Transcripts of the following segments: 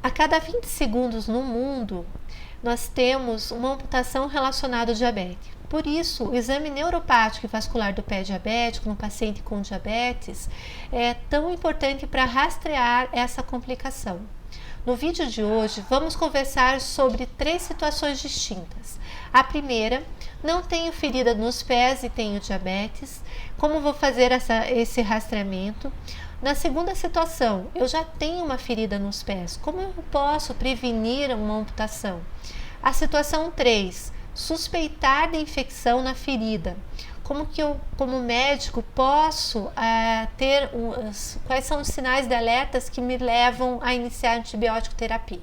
A cada 20 segundos no mundo, nós temos uma amputação relacionada ao diabetes. Por isso, o exame neuropático e vascular do pé diabético no paciente com diabetes é tão importante para rastrear essa complicação. No vídeo de hoje, vamos conversar sobre 3 situações distintas. A primeira, não tenho ferida nos pés e tenho diabetes. Como vou fazer esse rastreamento? Na segunda situação, eu já tenho uma ferida nos pés. Como eu posso prevenir uma amputação? A situação 3, suspeitar de infecção na ferida. Como que eu, como médico, posso quais são os sinais de alertas que me levam a iniciar antibiótico terapia?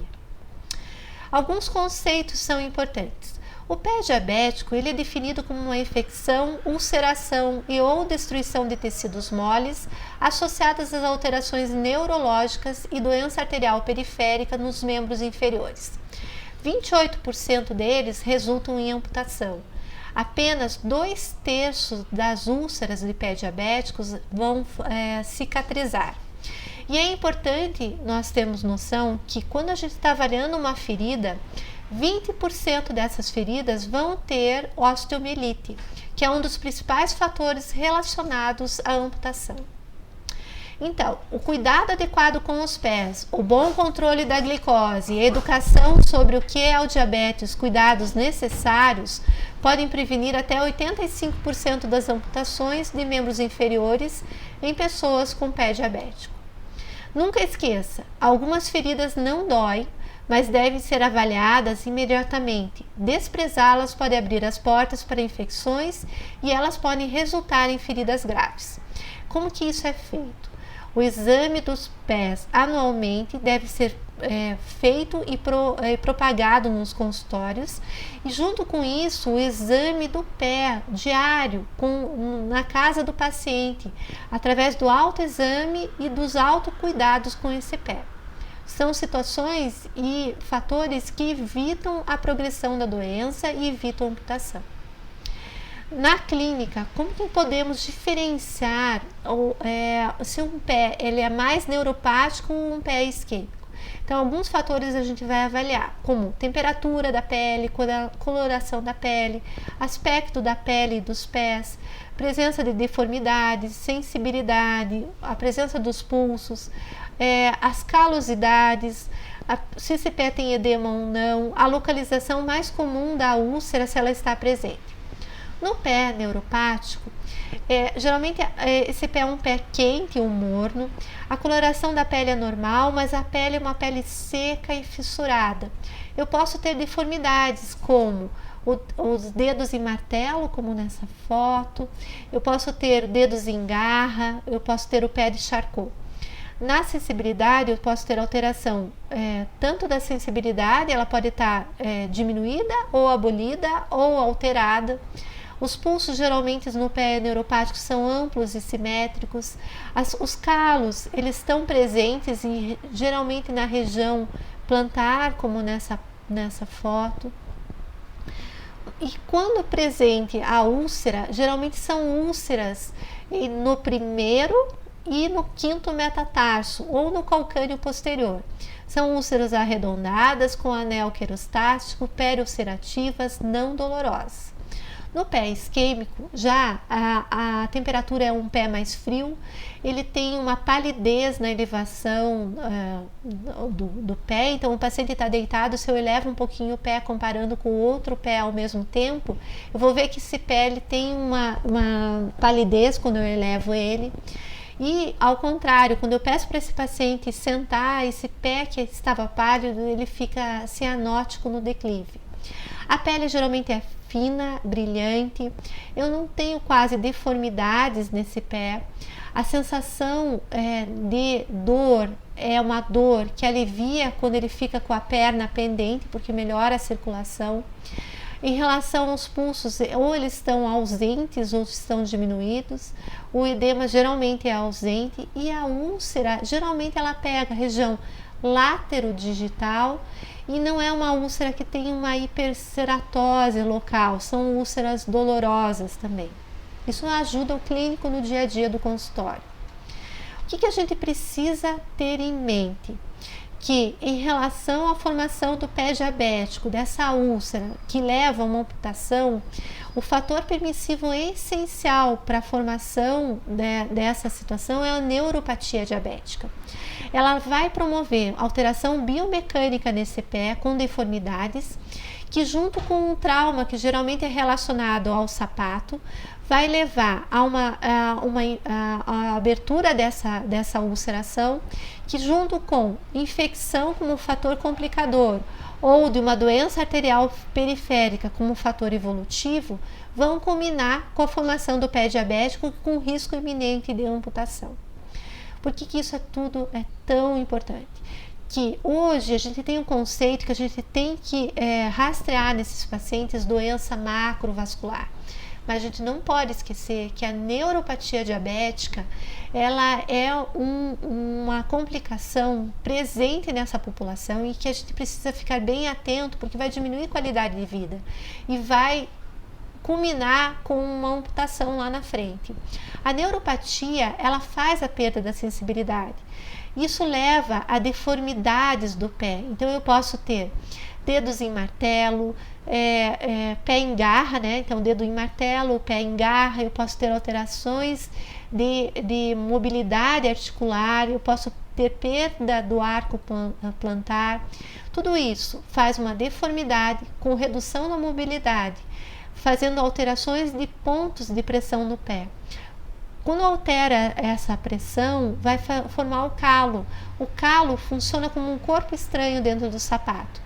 Alguns conceitos são importantes. O pé diabético ele é definido como uma infecção, ulceração e ou destruição de tecidos moles associadas às alterações neurológicas e doença arterial periférica nos membros inferiores. 28% deles resultam em amputação. Apenas 2/3 das úlceras de pé diabéticos vão cicatrizar. E é importante nós termos noção que quando a gente está avaliando uma ferida, 20% dessas feridas vão ter osteomielite, que é um dos principais fatores relacionados à amputação. Então, o cuidado adequado com os pés, o bom controle da glicose e a educação sobre o que é o diabetes, cuidados necessários, podem prevenir até 85% das amputações de membros inferiores em pessoas com pé diabético. Nunca esqueça, algumas feridas não doem, mas devem ser avaliadas imediatamente. Desprezá-las pode abrir as portas para infecções e elas podem resultar em feridas graves. Como que isso é feito? O exame dos pés anualmente deve ser feito e propagado nos consultórios e junto com isso o exame do pé diário na casa do paciente, através do autoexame e dos autocuidados com esse pé. São situações e fatores que evitam a progressão da doença e evitam a amputação. Na clínica, como que podemos diferenciar se um pé ele é mais neuropático ou um pé isquêmico? Então, alguns fatores a gente vai avaliar, como temperatura da pele, coloração da pele, aspecto da pele e dos pés, presença de deformidades, sensibilidade, a presença dos pulsos, as calosidades, se esse pé tem edema ou não, a localização mais comum da úlcera, se ela está presente. No pé neuropático, geralmente esse pé é um pé quente ou morno, a coloração da pele é normal, mas a pele é uma pele seca e fissurada. Eu posso ter deformidades como os dedos em martelo, como nessa foto, eu posso ter dedos em garra, eu posso ter o pé de Charcot. Na sensibilidade, eu posso ter alteração tanto da sensibilidade, ela pode estar diminuída ou abolida ou alterada. Os pulsos geralmente no pé neuropático são amplos e simétricos. Os calos, eles estão presentes geralmente na região plantar, como nessa foto. E quando presente a úlcera, geralmente são úlceras no primeiro e no 5º metatarso ou no calcâneo posterior. São úlceras arredondadas com anel querostático, periulcerativas, não dolorosas. No pé isquêmico, já a temperatura é um pé mais frio, ele tem uma palidez na elevação do pé, então o paciente está deitado, se eu elevo um pouquinho o pé comparando com o outro pé ao mesmo tempo, eu vou ver que esse pé ele tem uma palidez quando eu elevo ele. E ao contrário, quando eu peço para esse paciente sentar, esse pé que estava pálido, ele fica cianótico no declive. A pele geralmente é fina, brilhante, eu não tenho quase deformidades nesse pé. A sensação de dor é uma dor que alivia quando ele fica com a perna pendente, porque melhora a circulação. Em relação aos pulsos, ou eles estão ausentes ou estão diminuídos, o edema geralmente é ausente e a úlcera, geralmente ela pega a região látero-digital e não é uma úlcera que tem uma hiperceratose local, são úlceras dolorosas também. Isso ajuda o clínico no dia a dia do consultório. O que a gente precisa ter em mente? que em relação à formação do pé diabético, dessa úlcera que leva a uma amputação, o fator permissivo essencial para a formação dessa situação é a neuropatia diabética. Ela vai promover alteração biomecânica nesse pé com deformidades, que junto com um trauma que geralmente é relacionado ao sapato, vai levar a a abertura dessa ulceração, que junto com infecção como fator complicador ou de uma doença arterial periférica como fator evolutivo, vão culminar com a formação do pé diabético com risco iminente de amputação. Por que isso tudo é tão importante? Que hoje a gente tem um conceito que a gente tem que rastrear nesses pacientes doença macrovascular. Mas a gente não pode esquecer que a neuropatia diabética, ela é uma complicação presente nessa população e que a gente precisa ficar bem atento, porque vai diminuir a qualidade de vida e vai culminar com uma amputação lá na frente. A neuropatia, ela faz a perda da sensibilidade. Isso leva a deformidades do pé. Então eu posso ter dedos em martelo, pé em garra, né? Então dedo em martelo, pé em garra, eu posso ter alterações de mobilidade articular, eu posso ter perda do arco plantar. Tudo isso faz uma deformidade com redução da mobilidade, fazendo alterações de pontos de pressão no pé. Quando altera essa pressão, vai formar o calo. O calo funciona como um corpo estranho dentro do sapato.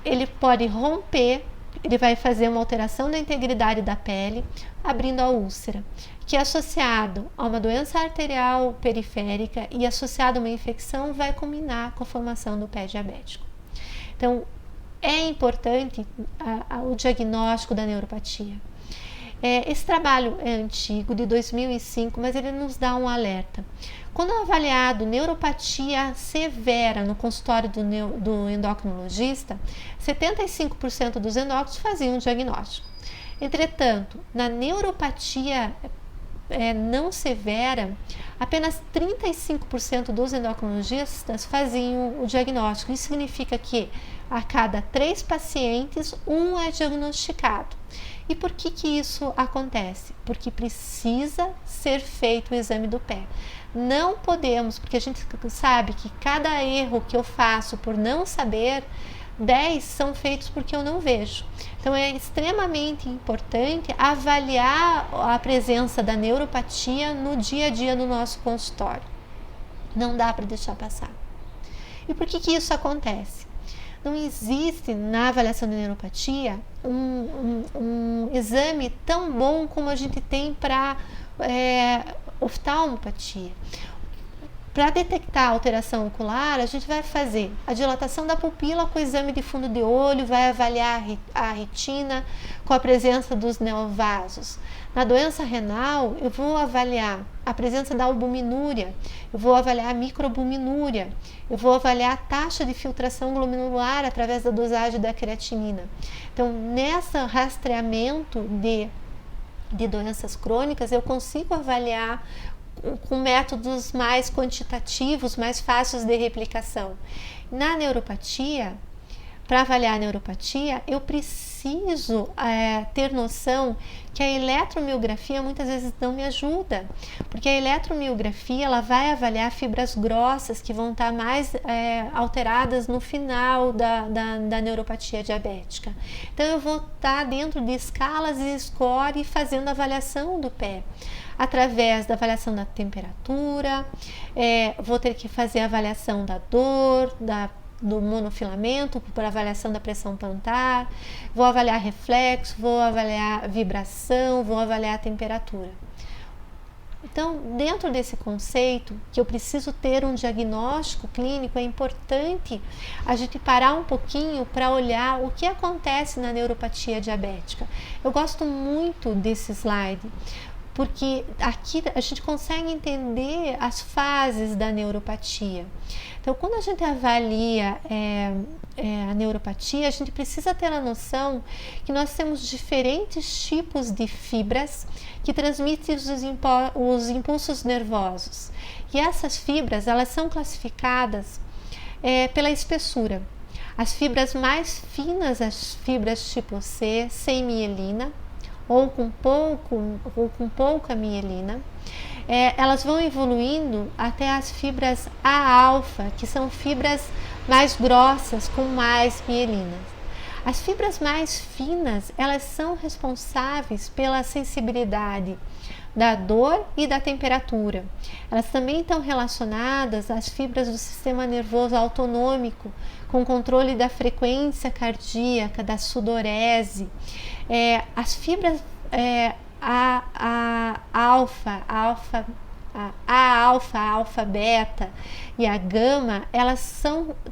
Ele pode romper, ele vai fazer uma alteração da integridade da pele, abrindo a úlcera, que associado a uma doença arterial periférica e associado a uma infecção, vai culminar com a formação do pé diabético. Então, é importante o diagnóstico da neuropatia. Esse trabalho é antigo, de 2005, mas ele nos dá um alerta. Quando avaliado neuropatia severa no consultório do endocrinologista, 75% dos endócrinos faziam um diagnóstico. Entretanto, na neuropatia não severa, apenas 35% dos endocrinologistas faziam o diagnóstico. Isso significa que a cada 3 pacientes, um é diagnosticado. E por que isso acontece? Porque precisa ser feito o exame do pé. Não podemos, porque a gente sabe que cada erro que eu faço por não saber, 10 são feitos porque eu não vejo. Então é extremamente importante avaliar a presença da neuropatia no dia a dia do nosso consultório. Não dá para deixar passar. E por que isso acontece? Não existe na avaliação da neuropatia um exame tão bom como a gente tem para oftalmopatia. Para detectar alteração ocular, a gente vai fazer a dilatação da pupila com o exame de fundo de olho, vai avaliar a retina com a presença dos neovasos. Na doença renal, eu vou avaliar a presença da albuminúria, eu vou avaliar a microalbuminúria, eu vou avaliar a taxa de filtração glomerular através da dosagem da creatinina. Então, nesse rastreamento de doenças crônicas, eu consigo avaliar com métodos mais quantitativos, mais fáceis de replicação. Na neuropatia, para avaliar a neuropatia, eu preciso ter noção que a eletromiografia muitas vezes não me ajuda, porque a eletromiografia ela vai avaliar fibras grossas que vão estar mais alteradas no final da neuropatia diabética. Então eu vou estar dentro de escalas e score fazendo a avaliação do pé, através da avaliação da temperatura, vou ter que fazer a avaliação da dor, do monofilamento, para avaliação da pressão plantar, vou avaliar reflexo, vou avaliar vibração, vou avaliar a temperatura. Então, dentro desse conceito, que eu preciso ter um diagnóstico clínico, é importante a gente parar um pouquinho para olhar o que acontece na neuropatia diabética. Eu gosto muito desse slide, porque aqui a gente consegue entender as fases da neuropatia. Então, quando a gente avalia a neuropatia, a gente precisa ter a noção que nós temos diferentes tipos de fibras que transmitem os impulsos nervosos. E essas fibras, elas são classificadas pela espessura. As fibras mais finas, as fibras tipo C, sem mielina, ou com pouca mielina, elas vão evoluindo até as fibras A-alfa, que são fibras mais grossas, com mais mielina. As fibras mais finas, elas são responsáveis pela sensibilidade da dor e da temperatura. Elas também estão relacionadas às fibras do sistema nervoso autonômico, com controle da frequência cardíaca, da sudorese. As fibras a alfa, beta e a gama, elas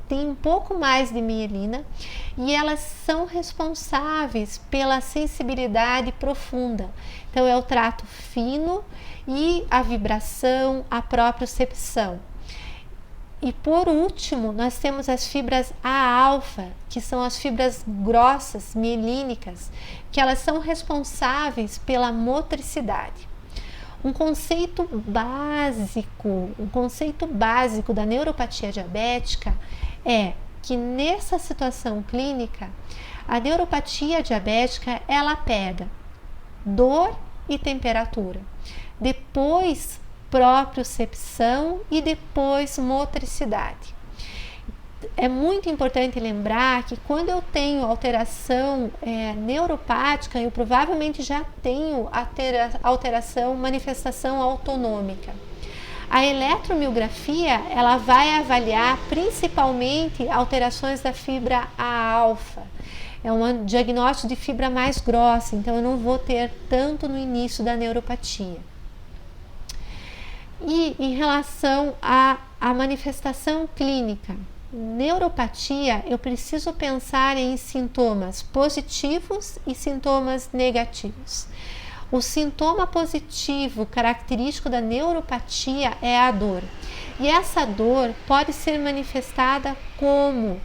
têm um pouco mais de mielina e elas são responsáveis pela sensibilidade profunda. Então é o trato fino e a vibração, a propriocepção. E por último, nós temos as fibras A-alfa, que são as fibras grossas, mielínicas, que elas são responsáveis pela motricidade. Um conceito básico da neuropatia diabética é que nessa situação clínica, a neuropatia diabética, ela pega dor e temperatura, depois propriocepção e depois motricidade. É muito importante lembrar que quando eu tenho alteração neuropática, eu provavelmente já tenho alteração, manifestação autonômica. A eletromiografia, ela vai avaliar principalmente alterações da fibra A-alfa. É um diagnóstico de fibra mais grossa, então eu não vou ter tanto no início da neuropatia. E em relação à manifestação clínica, neuropatia, eu preciso pensar em sintomas positivos e sintomas negativos. O sintoma positivo característico da neuropatia é a dor. E essa dor pode ser manifestada como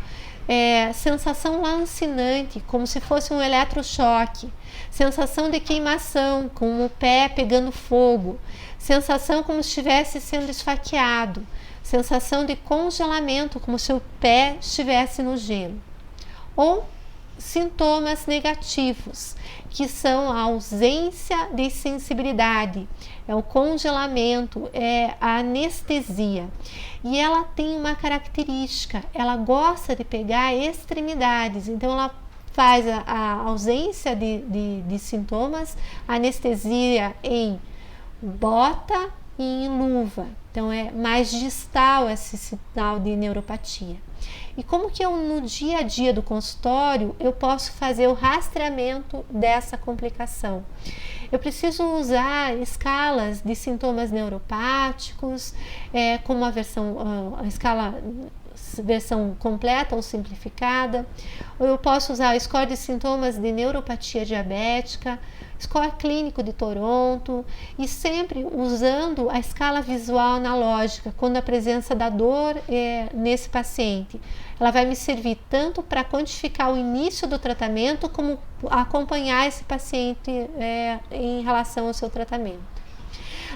sensação lancinante, como se fosse um eletrochoque, sensação de queimação, com o pé pegando fogo, sensação como se estivesse sendo esfaqueado, sensação de congelamento, como se o pé estivesse no gelo. Ou sintomas negativos, que são a ausência de sensibilidade, é o congelamento, é a anestesia. E ela tem uma característica, ela gosta de pegar extremidades, então ela faz a ausência de sintomas, anestesia em bota e em luva. Então é mais distal esse sinal de neuropatia. E como que eu, no dia a dia do consultório, eu posso fazer o rastreamento dessa complicação? Eu preciso usar escalas de sintomas neuropáticos, como a versão completa ou simplificada, ou eu posso usar o score de sintomas de neuropatia diabética, score clínico de Toronto, e sempre usando a escala visual analógica, quando a presença da dor nesse paciente. Ela vai me servir tanto para quantificar o início do tratamento, como acompanhar esse paciente em relação ao seu tratamento.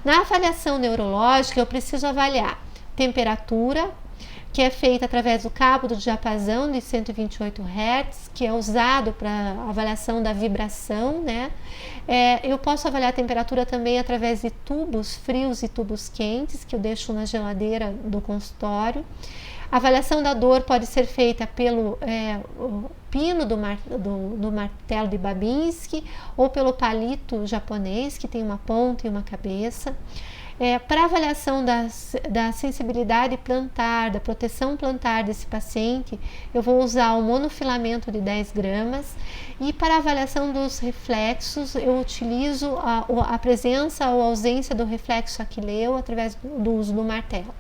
Na avaliação neurológica, eu preciso avaliar temperatura, que é feita através do cabo do diapasão de 128 Hz, que é usado para avaliação da vibração, né? Eu posso avaliar a temperatura também através de tubos frios e tubos quentes, que eu deixo na geladeira do consultório. A avaliação da dor pode ser feita pelo pino do martelo de Babinski ou pelo palito japonês, que tem uma ponta e uma cabeça. Para avaliação da sensibilidade plantar, da proteção plantar desse paciente, eu vou usar o monofilamento de 10 gramas. E para avaliação dos reflexos, eu utilizo a presença ou ausência do reflexo aquileu através do uso do martelo.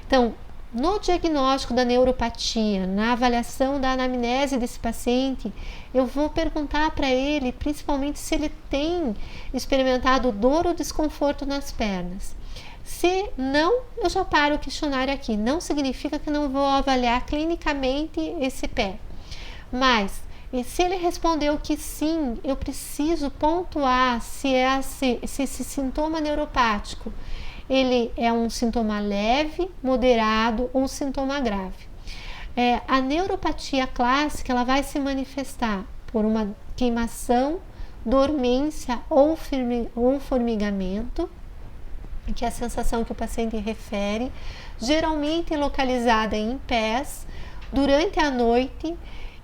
Então, no diagnóstico da neuropatia, na avaliação da anamnese desse paciente, eu vou perguntar para ele, principalmente se ele tem experimentado dor ou desconforto nas pernas. Se não, eu já paro o questionário aqui. Não significa que não vou avaliar clinicamente esse pé. Mas, se ele respondeu que sim, eu preciso pontuar se esse sintoma neuropático ele é um sintoma leve, moderado ou sintoma grave. A neuropatia clássica, ela vai se manifestar por uma queimação, dormência ou formigamento, que é a sensação que o paciente refere, geralmente localizada em pés, durante a noite,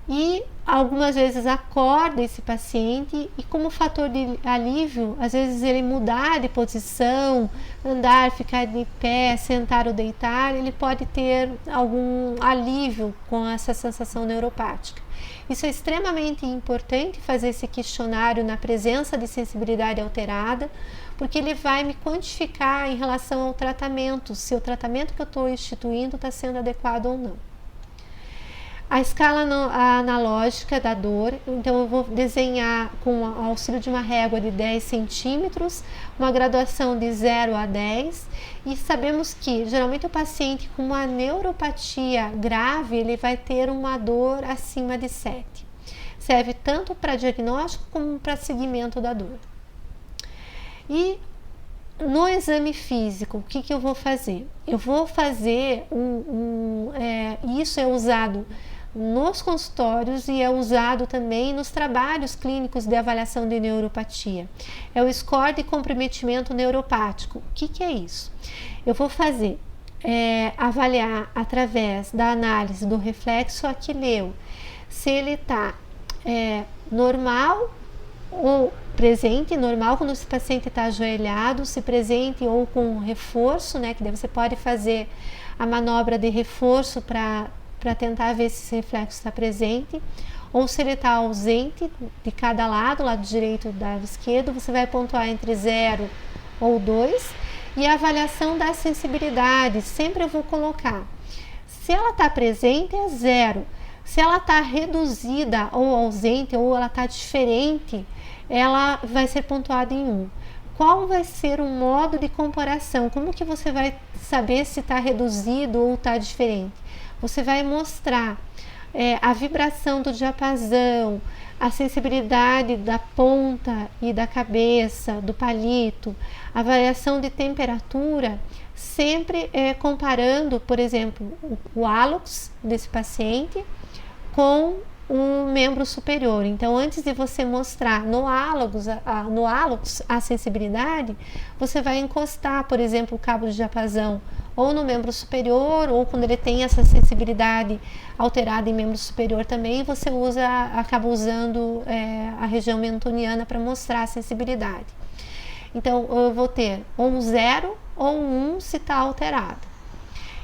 e algumas vezes acorda esse paciente e, como fator de alívio, às vezes ele mudar de posição, andar, ficar de pé, sentar ou deitar, ele pode ter algum alívio com essa sensação neuropática. Isso é extremamente importante, fazer esse questionário na presença de sensibilidade alterada, porque ele vai me quantificar em relação ao tratamento, se o tratamento que eu estou instituindo está sendo adequado ou não. A escala analógica da dor, então eu vou desenhar com o auxílio de uma régua de 10 centímetros, uma graduação de 0 a 10, e sabemos que geralmente o paciente com uma neuropatia grave, ele vai ter uma dor acima de 7. Serve tanto para diagnóstico como para seguimento da dor. E no exame físico, o que eu vou fazer? Eu vou fazer isso é usado nos consultórios e é usado também nos trabalhos clínicos de avaliação de neuropatia. É o score de comprometimento neuropático. O que é isso? Eu vou fazer, avaliar através da análise do reflexo aquileu, se ele está normal ou presente, normal quando esse paciente está ajoelhado, se presente ou com reforço, né, que daí você pode fazer a manobra de reforço para tentar ver se esse reflexo está presente, ou se ele está ausente de cada lado direito e do lado esquerdo, você vai pontuar entre 0 ou 2, e a avaliação da sensibilidade, sempre eu vou colocar, se ela está presente é 0, se ela está reduzida ou ausente, ou ela está diferente, ela vai ser pontuada em 1. Qual vai ser o modo de comparação? Como que você vai saber se está reduzido ou está diferente? Você vai mostrar a vibração do diapasão, a sensibilidade da ponta e da cabeça, do palito, a variação de temperatura, sempre comparando, por exemplo, o hálux desse paciente com um membro superior. Então, antes de você mostrar no hálux a sensibilidade, você vai encostar, por exemplo, o cabo de diapasão ou no membro superior, ou quando ele tem essa sensibilidade alterada em membro superior também, você acaba usando a região mentoniana para mostrar a sensibilidade. Então, eu vou ter ou um 0 ou um 1 se está alterado.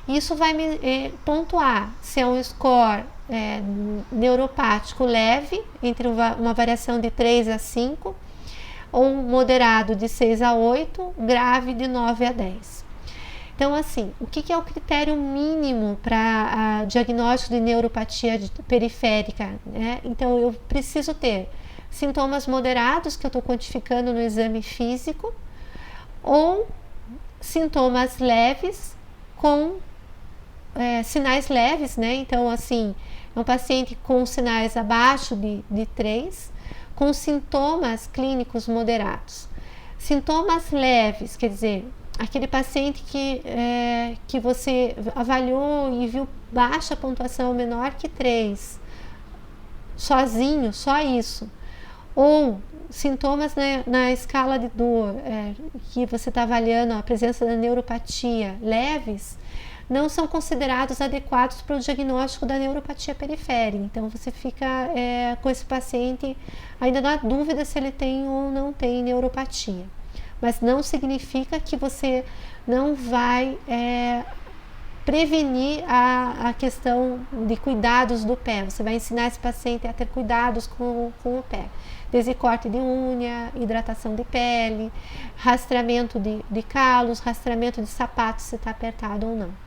Isso vai me pontuar se é um score neuropático leve, entre uma variação de 3 a 5, ou moderado de 6 a 8, grave de 9 a 10. Então, assim, o que é o critério mínimo para diagnóstico de neuropatia periférica, né? Então, eu preciso ter sintomas moderados, que eu estou quantificando no exame físico, ou sintomas leves com sinais leves, né? Então, assim, é um paciente com sinais abaixo de 3, com sintomas clínicos moderados. Sintomas leves, quer dizer, aquele paciente que você avaliou e viu baixa pontuação, menor que 3, sozinho, só isso. Ou sintomas na escala de dor, que você está avaliando a presença da neuropatia, leves, não são considerados adequados para o diagnóstico da neuropatia periférica. Então, você fica com esse paciente ainda na dúvida se ele tem ou não tem neuropatia. Mas não significa que você não vai prevenir a questão de cuidados do pé. Você vai ensinar esse paciente a ter cuidados com o pé. Desde corte de unha, hidratação de pele, rastreamento de calos, rastreamento de sapatos se está apertado ou não.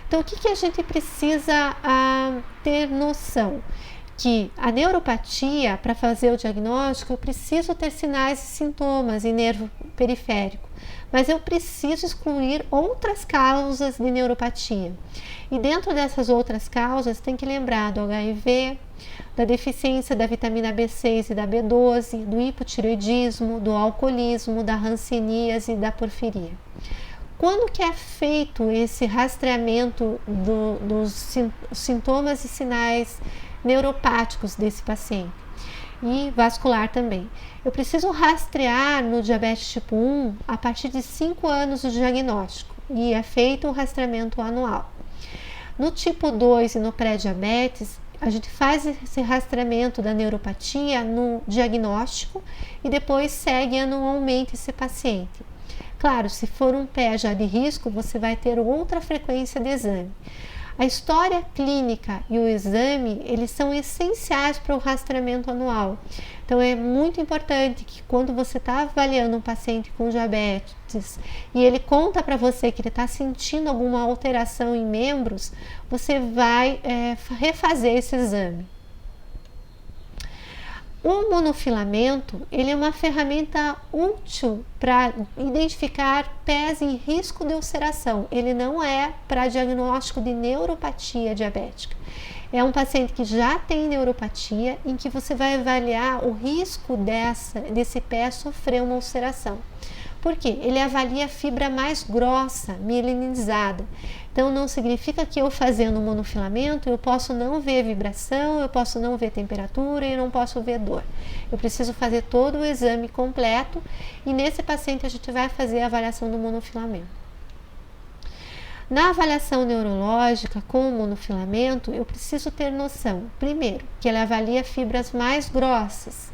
Então, o que a gente precisa ter noção? Que a neuropatia, para fazer o diagnóstico, eu preciso ter sinais e sintomas em nervo periférico, mas eu preciso excluir outras causas de neuropatia. E dentro dessas outras causas, tem que lembrar do HIV, da deficiência da vitamina B6 e da B12, do hipotireoidismo, do alcoolismo, da hanseníase e da porfiria. Quando que é feito esse rastreamento dos sintomas e sinais neuropáticos desse paciente? E vascular também. Eu preciso rastrear no diabetes tipo 1 a partir de 5 anos do diagnóstico e é feito um rastreamento anual. No tipo 2 e no pré-diabetes, a gente faz esse rastreamento da neuropatia no diagnóstico e depois segue anualmente esse paciente. Claro, se for um pé já de risco, você vai ter outra frequência de exame. A história clínica e o exame, eles são essenciais para o rastreamento anual. Então, é muito importante que quando você está avaliando um paciente com diabetes e ele conta para você que ele está sentindo alguma alteração em membros, você vai refazer esse exame. O monofilamento, ele é uma ferramenta útil para identificar pés em risco de ulceração. Ele não é para diagnóstico de neuropatia diabética. É um paciente que já tem neuropatia, em que você vai avaliar o risco desse pé sofrer uma ulceração. Por quê? Ele avalia a fibra mais grossa, mielinizada. Então, não significa que eu fazendo um monofilamento, eu posso não ver vibração, eu posso não ver temperatura e eu não posso ver dor. Eu preciso fazer todo o exame completo e nesse paciente a gente vai fazer a avaliação do monofilamento. Na avaliação neurológica com o monofilamento, eu preciso ter noção, primeiro, que ele avalia fibras mais grossas,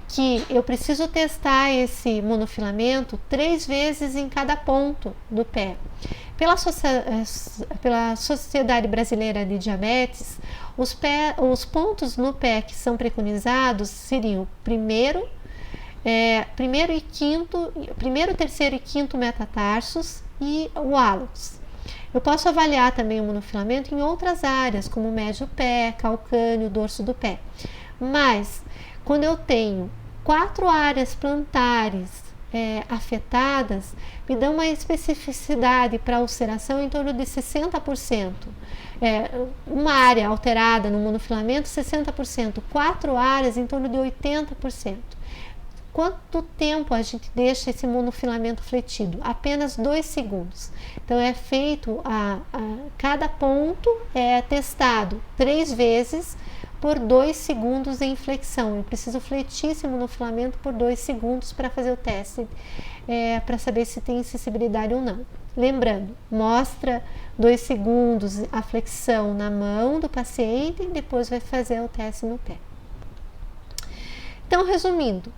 que eu preciso testar esse monofilamento 3 vezes em cada ponto do pé. Pela Sociedade Brasileira de Diabetes, os pontos no pé que são preconizados seriam o primeiro, terceiro e quinto metatarsos e o hálux. Eu posso avaliar também o monofilamento em outras áreas, como o médio pé, calcâneo, dorso do pé. Mas, quando eu tenho 4 áreas plantares afetadas, me dão uma especificidade para ulceração em torno de 60%. Uma área alterada no monofilamento, 60%. 4 áreas em torno de 80%. Quanto tempo a gente deixa esse monofilamento fletido? Apenas 2 segundos. Então, é feito cada ponto é testado 3 vezes por 2 segundos em flexão. Eu preciso fletir esse monofilamento por 2 segundos para fazer o teste, para saber se tem sensibilidade ou não. Lembrando, mostra 2 segundos a flexão na mão do paciente e depois vai fazer o teste no pé. Então, resumindo,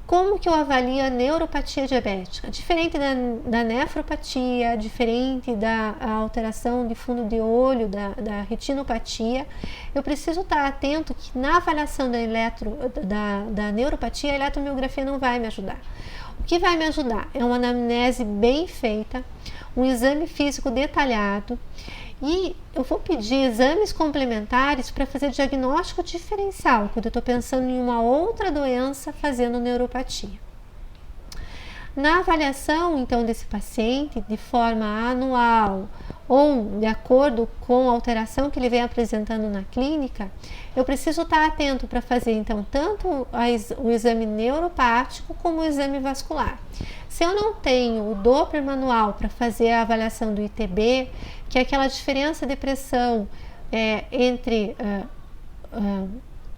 como que eu avalio a neuropatia diabética? Diferente da nefropatia, diferente da alteração de fundo de olho, da retinopatia, eu preciso estar atento que na avaliação da neuropatia, a eletromiografia não vai me ajudar. O que vai me ajudar é uma anamnese bem feita, um exame físico detalhado, e eu vou pedir exames complementares para fazer diagnóstico diferencial, quando eu estou pensando em uma outra doença fazendo neuropatia. Na avaliação, então, desse paciente, de forma anual ou de acordo com a alteração que ele vem apresentando na clínica, eu preciso estar atento para fazer, então, tanto o exame neuropático como o exame vascular. Se eu não tenho o Doppler manual para fazer a avaliação do ITB, que é aquela diferença de pressão entre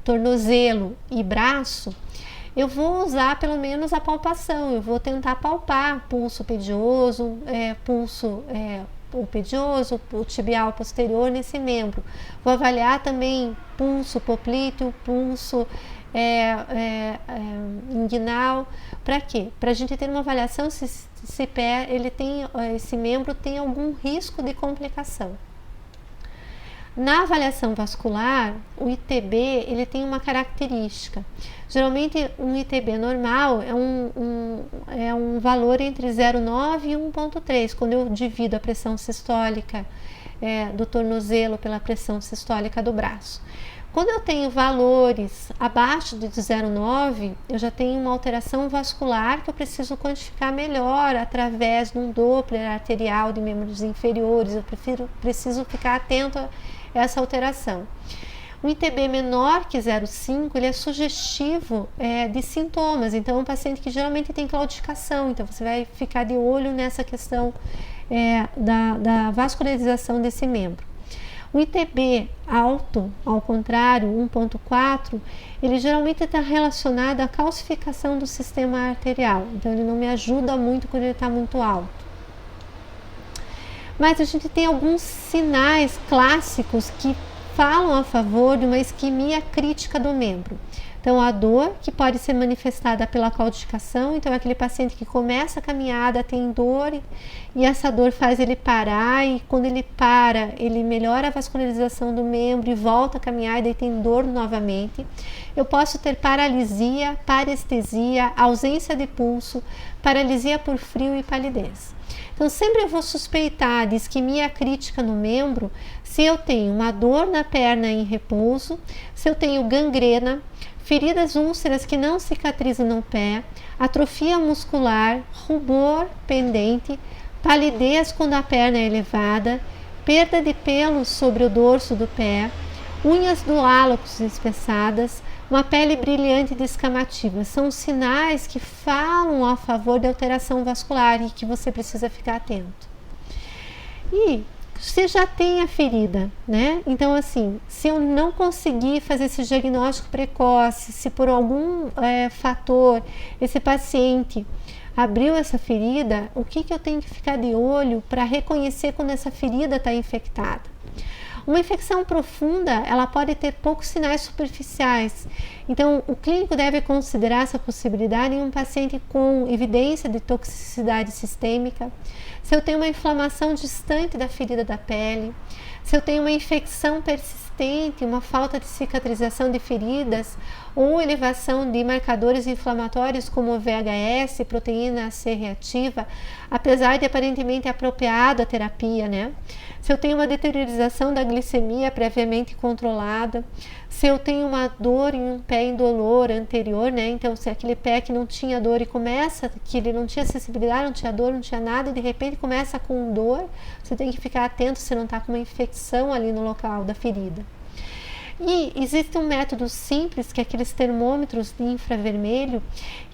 tornozelo e braço, eu vou usar pelo menos a palpação, eu vou tentar palpar pulso pedioso, o pedioso, o tibial posterior nesse membro. Vou avaliar também pulso poplíteo, pulso inguinal. Para quê? Para a gente ter uma avaliação se esse membro tem algum risco de complicação. Na avaliação vascular, o ITB ele tem uma característica. Geralmente, um ITB normal é um valor entre 0,9 e 1,3, quando eu divido a pressão sistólica do tornozelo pela pressão sistólica do braço. Quando eu tenho valores abaixo de 0,9, eu já tenho uma alteração vascular que eu preciso quantificar melhor através de um Doppler arterial de membros inferiores. Eu preciso ficar atento a essa alteração. O ITB menor que 0,5, ele é sugestivo de sintomas. Então, é um paciente que geralmente tem claudicação. Então, você vai ficar de olho nessa questão da vascularização desse membro. O ITB alto, ao contrário, 1,4, ele geralmente está relacionado à calcificação do sistema arterial. Então, ele não me ajuda muito quando ele está muito alto. Mas a gente tem alguns sinais clássicos que falam a favor de uma isquemia crítica do membro. Então, a dor, que pode ser manifestada pela claudicação, então é aquele paciente que começa a caminhada, tem dor, e essa dor faz ele parar, e quando ele para, ele melhora a vascularização do membro e volta a caminhar, e daí tem dor novamente. Eu posso ter paralisia, parestesia, ausência de pulso, paralisia por frio e palidez. Então, sempre eu vou suspeitar de isquemia crítica no membro se eu tenho uma dor na perna em repouso, se eu tenho gangrena, feridas úlceras que não cicatrizam no pé, atrofia muscular, rubor pendente, palidez quando a perna é elevada, perda de pelos sobre o dorso do pé, unhas do hálocos espessadas, uma pele brilhante e descamativa. São sinais que falam a favor de alteração vascular e que você precisa ficar atento. E você já tem a ferida, né? Então, assim, se eu não conseguir fazer esse diagnóstico precoce, se por algum fator esse paciente abriu essa ferida, o que eu tenho que ficar de olho para reconhecer quando essa ferida está infectada? Uma infecção profunda, ela pode ter poucos sinais superficiais. Então, o clínico deve considerar essa possibilidade em um paciente com evidência de toxicidade sistêmica, se eu tenho uma inflamação distante da ferida da pele, se eu tenho uma infecção persistente, uma falta de cicatrização de feridas ou elevação de marcadores inflamatórios como VHS, proteína C reativa, apesar de aparentemente apropriada a terapia, né? Se eu tenho uma deteriorização da glicemia previamente controlada, se eu tenho uma dor em um pé indolor anterior, né? Então, se aquele pé que não tinha dor e começa, que ele não tinha sensibilidade, não tinha dor, não tinha nada, e de repente começa com dor, você tem que ficar atento se não está com uma infecção ali no local da ferida. E existe um método simples, que é aqueles termômetros de infravermelho,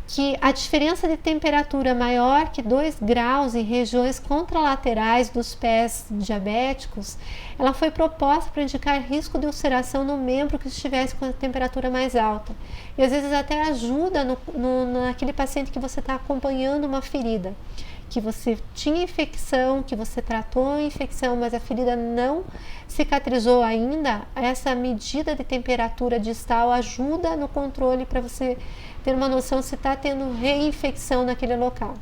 que a diferença de temperatura maior que 2 graus em regiões contralaterais dos pés diabéticos, ela foi proposta para indicar risco de ulceração no membro que estivesse com a temperatura mais alta. E às vezes até ajuda naquele paciente que você está acompanhando uma ferida, que você tinha infecção, que você tratou a infecção, mas a ferida não cicatrizou ainda. Essa medida de temperatura distal ajuda no controle para você ter uma noção se está tendo reinfecção naquele local.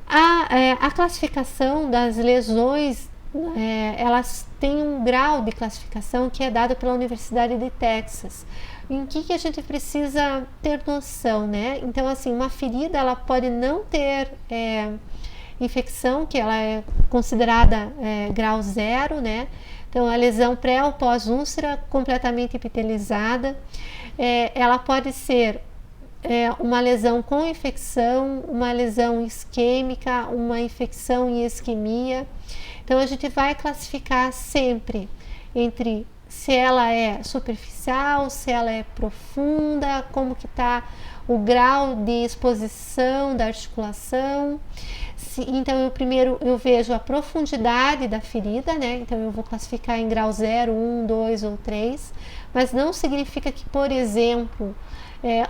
A classificação das lesões, elas têm um grau de classificação que é dado pela Universidade de Texas. Em que a gente precisa ter noção, né? Então, assim, uma ferida, ela pode não ter infecção, que ela é considerada grau 0, né? Então, a lesão pré ou pós-úlcera completamente epitelizada, ela pode ser uma lesão com infecção, uma lesão isquêmica, uma infecção em isquemia. Então, a gente vai classificar sempre entre se ela é superficial, se ela é profunda, como que está o grau de exposição da articulação. Então, primeiro eu vejo a profundidade da ferida, né? Então, eu vou classificar em grau 0, 1, 2 ou 3, mas não significa que, por exemplo,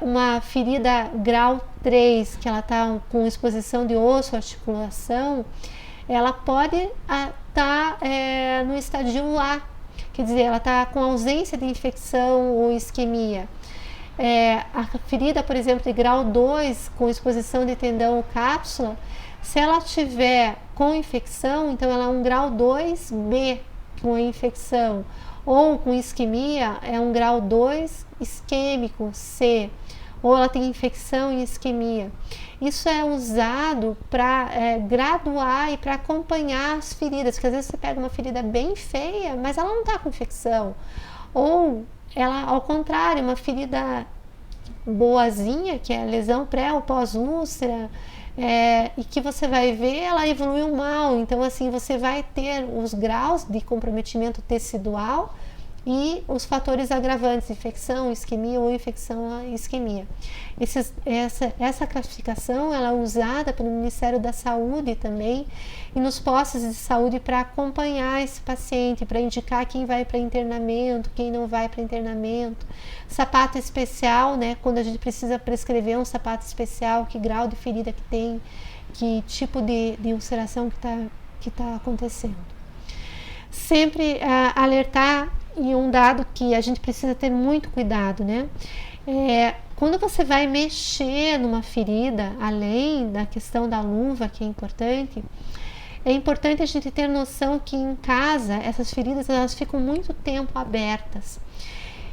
uma ferida grau 3, que ela está com exposição de osso, articulação, ela pode estar no estádio A, quer dizer, ela está com ausência de infecção ou isquemia. A ferida, por exemplo, de grau 2, com exposição de tendão ou cápsula, se ela tiver com infecção, então ela é um grau 2B com infecção, ou com isquemia, é um grau 2 isquêmico, C, ou ela tem infecção e isquemia. Isso é usado para graduar e para acompanhar as feridas, porque às vezes você pega uma ferida bem feia, mas ela não está com infecção, ou ela, ao contrário, uma ferida boazinha, que é lesão pré ou pós-úlcera, e que você vai ver, ela evoluiu mal. Então, assim, você vai ter os graus de comprometimento tecidual e os fatores agravantes, infecção, isquemia ou infecção isquemia. Essa classificação ela é usada pelo Ministério da Saúde também e nos postos de saúde para acompanhar esse paciente, para indicar quem vai para internamento, quem não vai para internamento. Sapato especial, né, quando a gente precisa prescrever um sapato especial, que grau de ferida que tem, que tipo de ulceração que tá acontecendo. Sempre alertar, e um dado que a gente precisa ter muito cuidado, né? Quando você vai mexer numa ferida, além da questão da luva, que é importante a gente ter noção que em casa essas feridas elas ficam muito tempo abertas.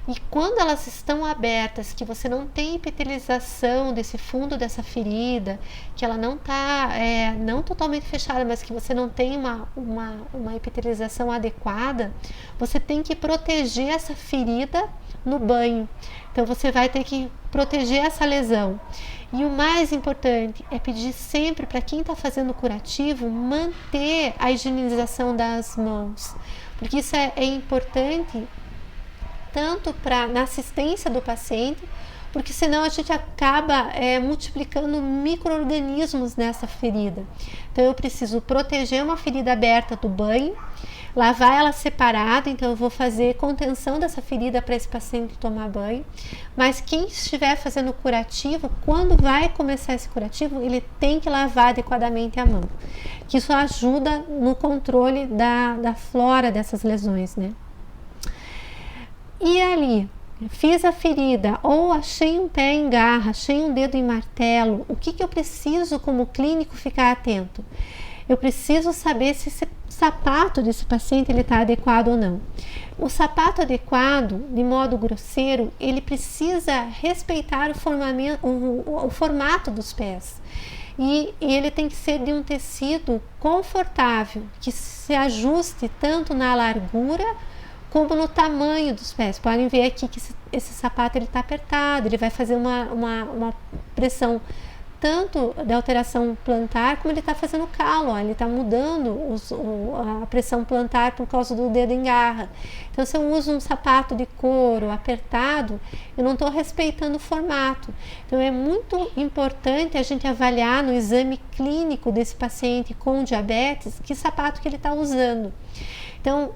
E quando elas estão abertas, que você não tem epitelização desse fundo dessa ferida, que ela não está não totalmente fechada, mas que você não tem uma epitelização adequada, você tem que proteger essa ferida no banho. Então você vai ter que proteger essa lesão. E o mais importante é pedir sempre para quem está fazendo o curativo manter a higienização das mãos, porque isso é importante tanto na assistência do paciente, porque senão a gente acaba multiplicando micro-organismos nessa ferida. Então eu preciso proteger uma ferida aberta do banho, lavar ela separada, então eu vou fazer contenção dessa ferida para esse paciente tomar banho, mas quem estiver fazendo curativo, quando vai começar esse curativo, ele tem que lavar adequadamente a mão, que isso ajuda no controle da flora dessas lesões, né? E ali, fiz a ferida, ou achei um pé em garra, achei um dedo em martelo, o que eu preciso como clínico ficar atento? Eu preciso saber se esse sapato desse paciente está adequado ou não. O sapato adequado, de modo grosseiro, ele precisa respeitar o formato dos pés. E ele tem que ser de um tecido confortável, que se ajuste tanto na largura como no tamanho dos pés. Podem ver aqui que esse sapato está apertado, ele vai fazer uma pressão tanto da alteração plantar, como ele está fazendo calo, ele está mudando a pressão plantar por causa do dedo em garra. Então, se eu uso um sapato de couro apertado, eu não estou respeitando o formato. Então, é muito importante a gente avaliar no exame clínico desse paciente com diabetes que sapato que ele está usando. Então,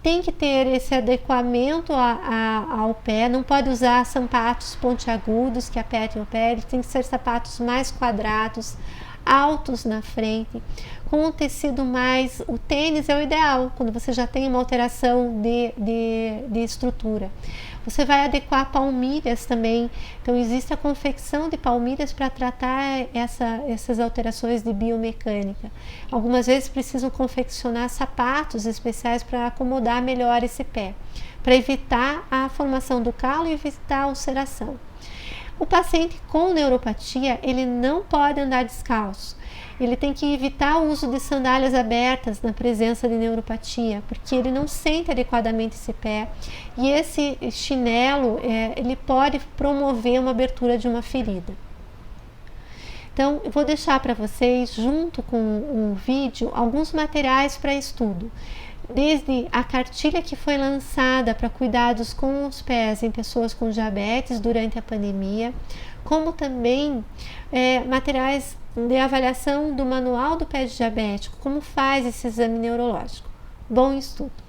tem que ter esse adequamento ao pé, não pode usar sapatos pontiagudos que apertem o pé, tem que ser sapatos mais quadrados, altos na frente, com um tecido mais... O tênis é o ideal, quando você já tem uma alteração de estrutura. Você vai adequar palmilhas também, então existe a confecção de palmilhas para tratar essas alterações de biomecânica. Algumas vezes precisam confeccionar sapatos especiais para acomodar melhor esse pé, para evitar a formação do calo e evitar a ulceração. O paciente com neuropatia, ele não pode andar descalço. Ele tem que evitar o uso de sandálias abertas na presença de neuropatia, porque ele não sente adequadamente esse pé. E esse chinelo, ele pode promover uma abertura de uma ferida. Então, eu vou deixar para vocês, junto com um vídeo, alguns materiais para estudo. Desde a cartilha que foi lançada para cuidados com os pés em pessoas com diabetes durante a pandemia, como também materiais de avaliação do manual do pé diabético, como faz esse exame neurológico. Bom estudo!